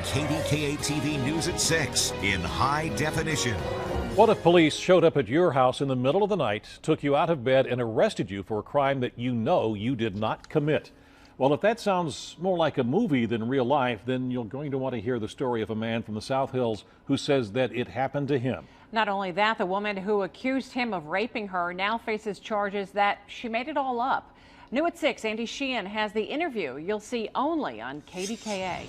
KDKA TV News at 6 in high definition. What if police showed up at your house in the middle of the night, took you out of bed, and arrested you for a crime that you know you did not commit? Well, if that sounds more like a movie than real life, then you're going to want to hear the story of a man from the South Hills who says that it happened to him. Not only that, the woman who accused him of raping her now faces charges that she made it all up. New at 6, Andy Sheehan has the interview you'll see only on KDKA.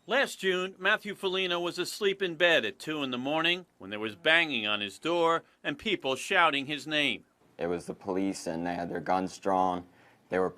Last June, Matthew Foligno was asleep in bed at 2 in the morning when there was banging on his door and people shouting his name. It was the police, and they had their guns drawn. They were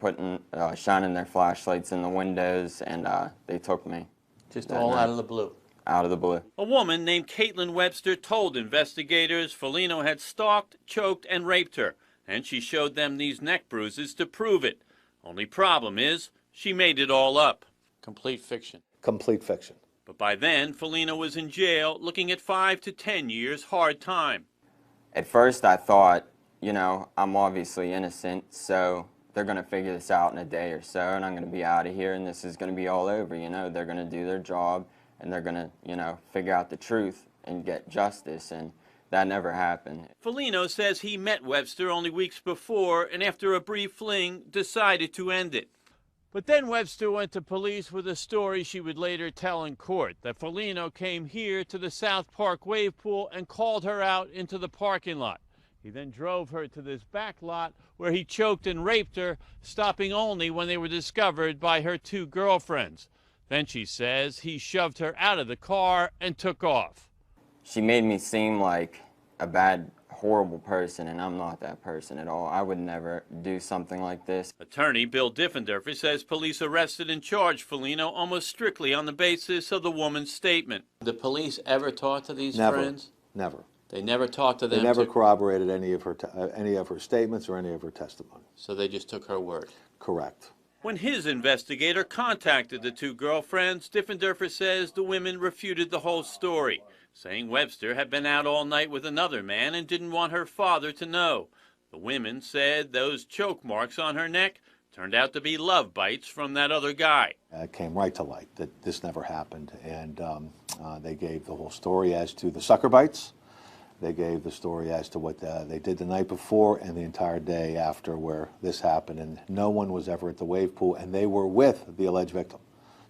shining their flashlights in the windows, and they took me. Just all out of the blue? Out of the blue. A woman named Caitlin Webster told investigators Foligno had stalked, choked, and raped her, and she showed them these neck bruises to prove it. Only problem is, she made it all up. Complete fiction. Complete fiction. But by then, Foligno was in jail looking at 5 to 10 years hard time. At first I thought, I'm obviously innocent, so they're going to figure this out in a day or so, and I'm going to be out of here, and this is going to be all over. They're going to do their job, and they're going to, figure out the truth and get justice, and that never happened. Foligno says he met Webster only weeks before, and after a brief fling, decided to end it. But then Webster went to police with a story she would later tell in court, that Foligno came here to the South Park wave pool and called her out into the parking lot. He then drove her to this back lot where he choked and raped her, stopping only when they were discovered by her 2 girlfriends. Then she says he shoved her out of the car and took off. She made me seem like a bad, horrible person, and I'm not that person at all. I would never do something like this. Attorney Bill Diffenderfer says police arrested and charged Foligno almost strictly on the basis of the woman's statement. The police ever talk to these Never. friends? Never. They never talked to them? They never corroborated any of her statements or any of her testimony. So they just took her word? Correct. When his investigator contacted the 2 girlfriends, Diffenderfer says the women refuted the whole story, saying Webster had been out all night with another man and didn't want her father to know. The women said those choke marks on her neck turned out to be love bites from that other guy. It came right to light that this never happened, and they gave the whole story as to the sucker bites. They gave the story as to what they did the night before and the entire day after where this happened, and no one was ever at the wave pool, and they were with the alleged victim.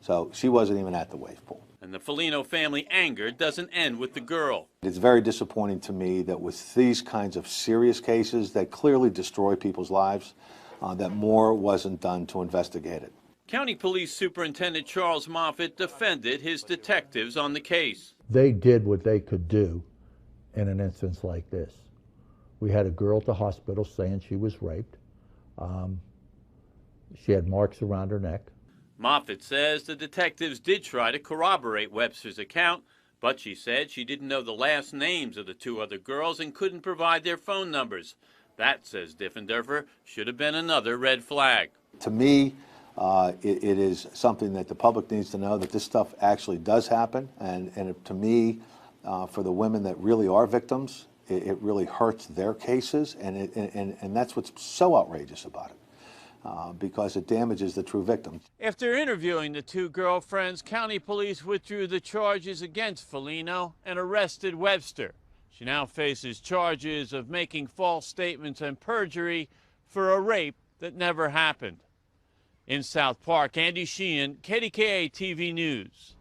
So she wasn't even at the wave pool. And the Foligno family anger doesn't end with the girl. It's very disappointing to me that with these kinds of serious cases that clearly destroy people's lives, that more wasn't done to investigate it. County Police Superintendent Charles Moffitt defended his detectives on the case. They did what they could do in an instance like this. We had a girl at the hospital saying she was raped. She had marks around her neck. Moffitt says the detectives did try to corroborate Webster's account, but she said she didn't know the last names of the 2 other girls and couldn't provide their phone numbers. That, says Diffenderfer, should have been another red flag. To me, it is something that the public needs to know, that this stuff actually does happen, and to me, for the women that really are victims, it really hurts their cases, and that's what's so outrageous about it. Because it damages the true victim. After interviewing the 2 girlfriends, county police withdrew the charges against Foligno and arrested Webster. She now faces charges of making false statements and perjury for a rape that never happened. In South Park, Andy Sheehan, KDKA TV News.